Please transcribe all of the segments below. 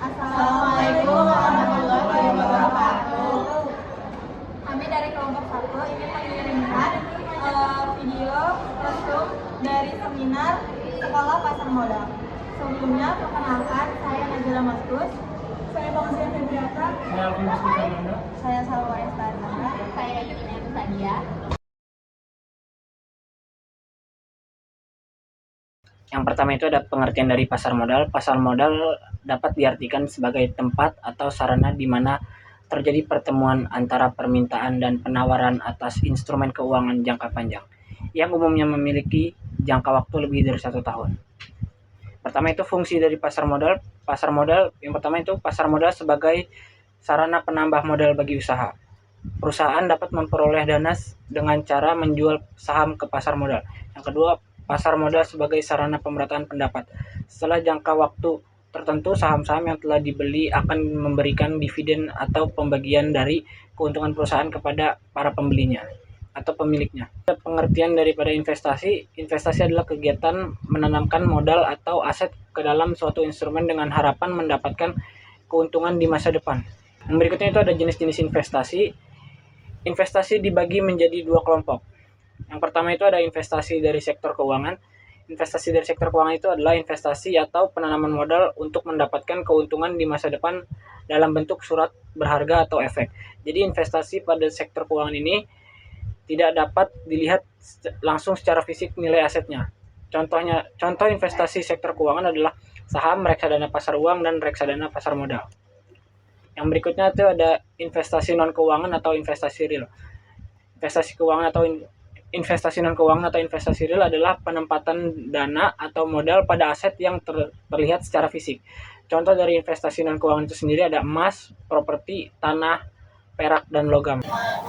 Assalamualaikum warahmatullahi wabarakatuh. Kami dari kelompok 1 ingin mengirimkan video resum dari seminar Sekolah Pasar Modal. Sebelumnya, perkenalkan, saya Najila Maskus. Saya Bangsian Febriata. Saya Alvin Muskusarmanda. Saya Salwa Estazana. Saya Yudhnya Sadia. Yang pertama itu ada pengertian dari pasar modal. Pasar modal dapat diartikan sebagai tempat atau sarana di mana terjadi pertemuan antara permintaan dan penawaran atas instrumen keuangan jangka panjang yang umumnya memiliki jangka waktu lebih dari 1 tahun. Pertama itu fungsi dari pasar modal. Pasar modal yang pertama itu pasar modal sebagai sarana penambah modal bagi usaha. Perusahaan dapat memperoleh dana dengan cara menjual saham ke pasar modal. Yang kedua, pasar modal sebagai sarana pemerataan pendapat. Setelah jangka waktu tertentu, saham-saham yang telah dibeli akan memberikan dividen atau pembagian dari keuntungan perusahaan kepada para pembelinya atau pemiliknya. Pengertian daripada investasi. Investasi adalah kegiatan menanamkan modal atau aset ke dalam suatu instrumen dengan harapan mendapatkan keuntungan di masa depan. Yang berikutnya itu ada jenis-jenis investasi. Investasi dibagi menjadi 2 kelompok. Yang pertama itu ada investasi dari sektor keuangan. Investasi dari sektor keuangan itu adalah investasi atau penanaman modal untuk mendapatkan keuntungan di masa depan dalam bentuk surat berharga atau efek. Jadi investasi pada sektor keuangan ini tidak dapat dilihat langsung secara fisik nilai asetnya. Contoh investasi sektor keuangan adalah saham, reksadana pasar uang, dan reksadana pasar modal. Yang berikutnya itu ada investasi non keuangan atau investasi real. Investasi keuangan atau investasi non keuangan atau investasi real adalah penempatan dana atau modal pada aset yang terlihat secara fisik. Contoh dari investasi non keuangan itu sendiri ada emas, properti, tanah, perak, dan logam.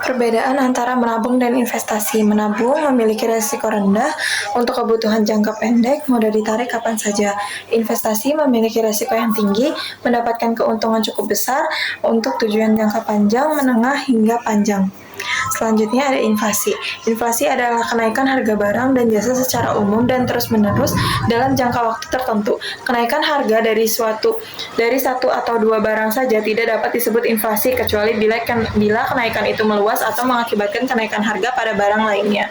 Perbedaan antara menabung dan investasi. Menabung memiliki risiko rendah untuk kebutuhan jangka pendek, mudah ditarik kapan saja. Investasi memiliki risiko yang tinggi, mendapatkan keuntungan cukup besar untuk tujuan jangka panjang, menengah, hingga panjang. Selanjutnya ada inflasi. Inflasi adalah kenaikan harga barang dan jasa secara umum dan terus-menerus dalam jangka waktu tertentu. Kenaikan harga dari satu atau dua barang saja tidak dapat disebut inflasi kecuali bila kenaikan itu meluas atau mengakibatkan kenaikan harga pada barang lainnya.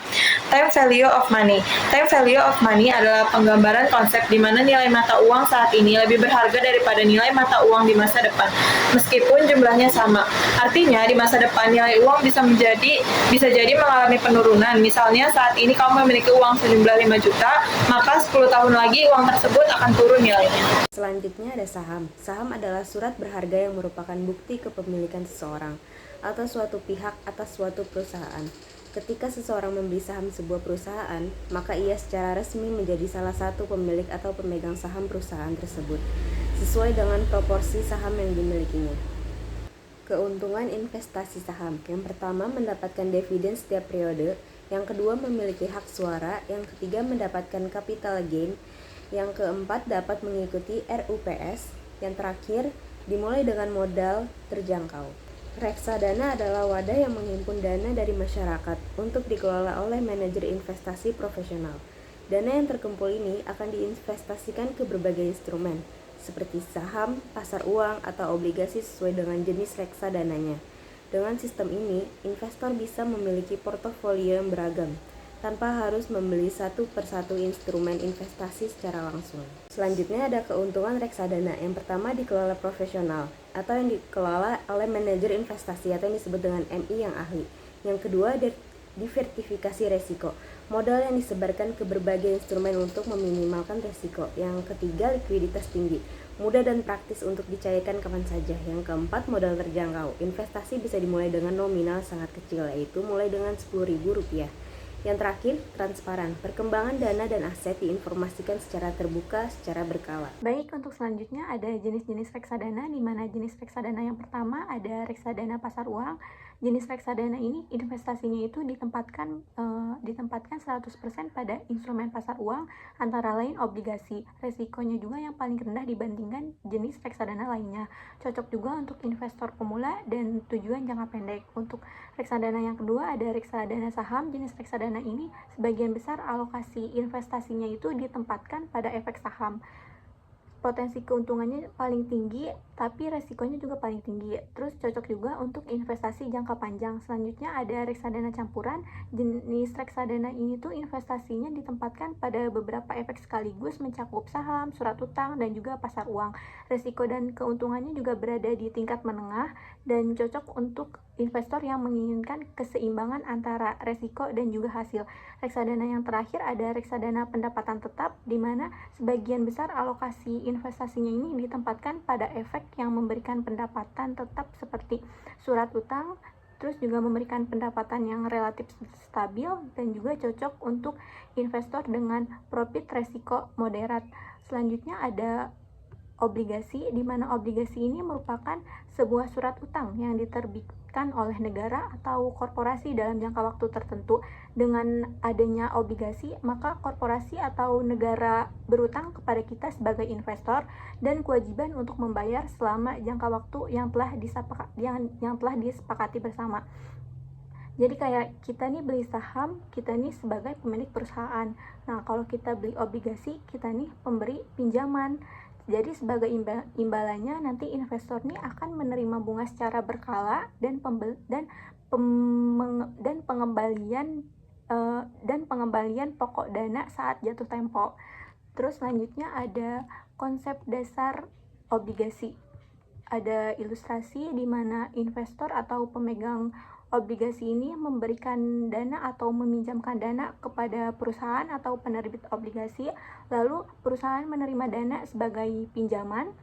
Time value of money. Time value of money adalah penggambaran konsep di mana nilai mata uang saat ini lebih berharga daripada nilai mata uang di masa depan, meskipun jumlahnya sama. Artinya di masa depan nilai uang bisa jadi mengalami penurunan. Misalnya saat ini kamu memiliki uang sejumlah 5 juta, maka 10 tahun lagi uang tersebut akan turun nilainya. Selanjutnya ada saham. Saham adalah surat berharga yang merupakan bukti kepemilikan seseorang atau suatu pihak atas suatu perusahaan. Ketika seseorang membeli saham sebuah perusahaan, maka ia secara resmi menjadi salah satu pemilik atau pemegang saham perusahaan tersebut, sesuai dengan proporsi saham yang dimilikinya. Keuntungan investasi saham. Yang pertama, mendapatkan dividen setiap periode. Yang kedua, memiliki hak suara. Yang ketiga, mendapatkan capital gain. Yang keempat, dapat mengikuti RUPS. Yang terakhir, dimulai dengan modal terjangkau. Reksadana adalah wadah yang menghimpun dana dari masyarakat untuk dikelola oleh manajer investasi profesional. Dana yang terkumpul ini akan diinvestasikan ke berbagai instrumen, seperti saham, pasar uang, atau obligasi sesuai dengan jenis reksadananya. Dengan sistem ini, investor bisa memiliki portofolio yang beragam, tanpa harus membeli satu persatu instrumen investasi secara langsung. Selanjutnya ada keuntungan reksadana. Yang pertama, dikelola profesional, atau yang dikelola oleh manajer investasi atau yang disebut dengan MI yang ahli. Yang kedua, diversifikasi resiko, modal yang disebarkan ke berbagai instrumen untuk meminimalkan resiko. Yang ketiga, likuiditas tinggi, mudah dan praktis untuk dicairkan kapan saja. Yang keempat, modal terjangkau, investasi bisa dimulai dengan nominal sangat kecil, yaitu mulai dengan Rp10.000. Yang terakhir, transparan, perkembangan dana dan aset diinformasikan secara terbuka, secara berkala. Baik, untuk selanjutnya ada jenis-jenis reksadana, di mana jenis reksadana yang pertama ada reksadana pasar uang. Jenis reksadana ini investasinya itu ditempatkan 100% pada instrumen pasar uang, antara lain obligasi. Resikonya juga yang paling rendah dibandingkan jenis reksadana lainnya. Cocok juga untuk investor pemula dan tujuan jangka pendek. Untuk reksadana yang kedua ada reksadana saham. Jenis reksadana ini sebagian besar alokasi investasinya itu ditempatkan pada efek saham. potensi keuntungannya paling tinggi, tapi resikonya juga paling tinggi. Terus cocok juga untuk investasi jangka panjang. Selanjutnya ada reksadana campuran. Jenis reksadana ini tuh investasinya ditempatkan pada beberapa efek sekaligus, mencakup saham, surat utang, dan juga pasar uang. Resiko dan keuntungannya juga berada di tingkat menengah dan cocok untuk investor yang menginginkan keseimbangan antara resiko dan juga hasil. Reksadana yang terakhir ada reksadana pendapatan tetap, di mana sebagian besar alokasi investasinya ini ditempatkan pada efek yang memberikan pendapatan tetap seperti surat utang, terus juga memberikan pendapatan yang relatif stabil dan juga cocok untuk investor dengan profit resiko moderat. Selanjutnya ada obligasi, di mana obligasi ini merupakan sebuah surat utang yang diterbitkan oleh negara atau korporasi dalam jangka waktu tertentu. Dengan adanya obligasi, maka korporasi atau negara berutang kepada kita sebagai investor dan kewajiban untuk membayar selama jangka waktu yang telah disepakati bersama. Jadi kayak kita nih beli saham, kita nih sebagai pemilik perusahaan. Nah, kalau kita beli obligasi, kita nih pemberi pinjaman. Jadi sebagai imbalannya nanti investor nih akan menerima bunga secara berkala dan pengembalian pokok dana saat jatuh tempo. Terus selanjutnya ada konsep dasar obligasi. Ada ilustrasi di mana investor atau pemegang obligasi ini memberikan dana atau meminjamkan dana kepada perusahaan atau penerbit obligasi, lalu perusahaan menerima dana sebagai pinjaman.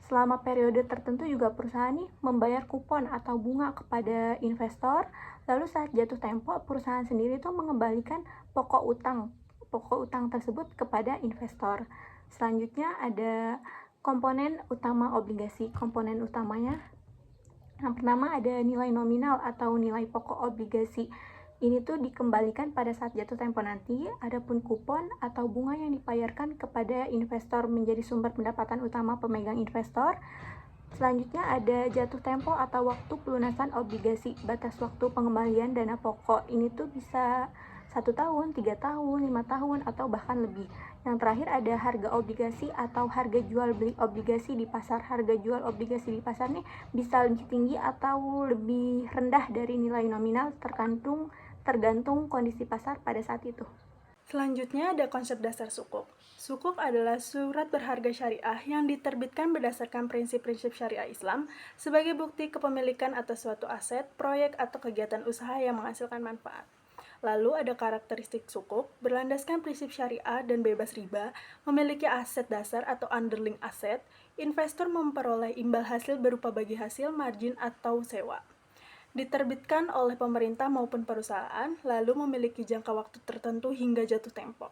Selama periode tertentu juga perusahaan nih membayar kupon atau bunga kepada investor, lalu saat jatuh tempo perusahaan sendiri tuh mengembalikan pokok utang tersebut kepada investor. Selanjutnya ada komponen utama obligasi. Komponen utamanya yang pertama ada nilai nominal atau nilai pokok obligasi. Ini tuh dikembalikan pada saat jatuh tempo nanti. Adapun kupon atau bunga yang dibayarkan kepada investor menjadi sumber pendapatan utama pemegang investor. Selanjutnya ada jatuh tempo atau waktu pelunasan obligasi. Batas waktu pengembalian dana pokok ini tuh bisa 1 tahun, 3 tahun, 5 tahun, atau bahkan lebih. Yang terakhir ada harga obligasi atau harga jual beli obligasi di pasar. Harga jual obligasi di pasar nih bisa lebih tinggi atau lebih rendah dari nilai nominal tergantung kondisi pasar pada saat itu. Selanjutnya ada konsep dasar sukuk. Sukuk adalah surat berharga syariah yang diterbitkan berdasarkan prinsip-prinsip syariah Islam sebagai bukti kepemilikan atas suatu aset, proyek, atau kegiatan usaha yang menghasilkan manfaat. Lalu ada karakteristik sukuk, berlandaskan prinsip syariah dan bebas riba, memiliki aset dasar atau underlying aset, investor memperoleh imbal hasil berupa bagi hasil, margin, atau sewa. Diterbitkan oleh pemerintah maupun perusahaan, lalu memiliki jangka waktu tertentu hingga jatuh tempo.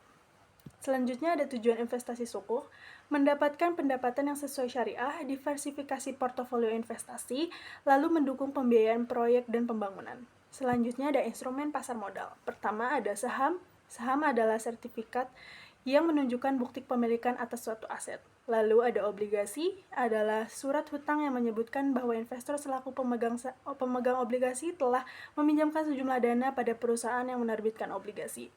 Selanjutnya ada tujuan investasi sukuk, mendapatkan pendapatan yang sesuai syariah, diversifikasi portofolio investasi, lalu mendukung pembiayaan proyek dan pembangunan. Selanjutnya ada instrumen pasar modal. Pertama ada saham. Saham adalah sertifikat yang menunjukkan bukti kepemilikan atas suatu aset. Lalu ada obligasi, adalah surat hutang yang menyebutkan bahwa investor selaku pemegang obligasi telah meminjamkan sejumlah dana pada perusahaan yang menerbitkan obligasi.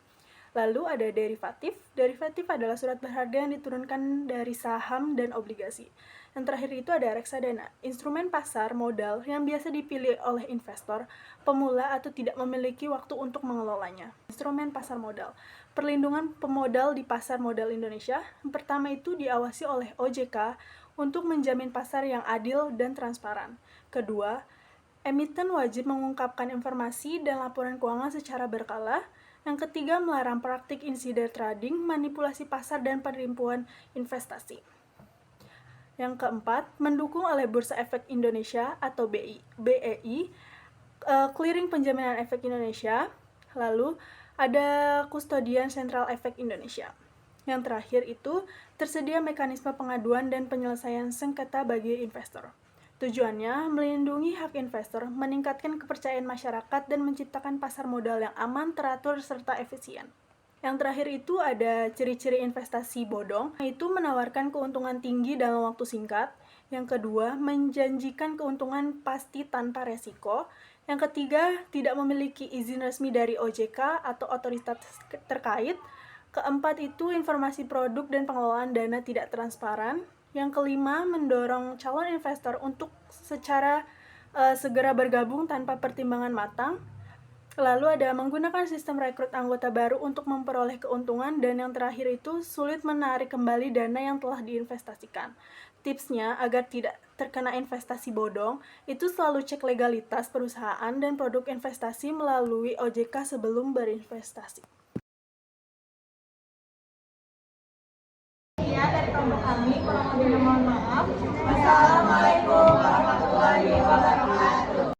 Lalu ada derivatif. Derivatif adalah surat berharga yang diturunkan dari saham dan obligasi. Yang terakhir itu ada reksadana, instrumen pasar modal yang biasa dipilih oleh investor, pemula atau tidak memiliki waktu untuk mengelolanya. Instrumen pasar modal, perlindungan pemodal di pasar modal Indonesia. Yang pertama itu diawasi oleh OJK untuk menjamin pasar yang adil dan transparan. Kedua, emiten wajib mengungkapkan informasi dan laporan keuangan secara berkala. Yang ketiga, melarang praktik insider trading, manipulasi pasar, dan penipuan investasi. Yang keempat, mendukung oleh Bursa Efek Indonesia atau BEI, Clearing Penjaminan Efek Indonesia, lalu ada Kustodian Sentral Efek Indonesia. Yang terakhir itu, tersedia mekanisme pengaduan dan penyelesaian sengketa bagi investor. Tujuannya, melindungi hak investor, meningkatkan kepercayaan masyarakat, dan menciptakan pasar modal yang aman, teratur, serta efisien. Yang terakhir itu ada ciri-ciri investasi bodong, yaitu menawarkan keuntungan tinggi dalam waktu singkat. Yang kedua, menjanjikan keuntungan pasti tanpa resiko. Yang ketiga, tidak memiliki izin resmi dari OJK atau otoritas terkait. Keempat itu informasi produk dan pengelolaan dana tidak transparan. Yang kelima, mendorong calon investor untuk secara segera bergabung tanpa pertimbangan matang. Lalu ada menggunakan sistem rekrut anggota baru untuk memperoleh keuntungan. Dan yang terakhir itu sulit menarik kembali dana yang telah diinvestasikan. Tipsnya agar tidak terkena investasi bodong, itu selalu cek legalitas perusahaan dan produk investasi melalui OJK sebelum berinvestasi. Ya, dari kelompok kami, kurang lebihnya mohon maaf. Wassalamualaikum.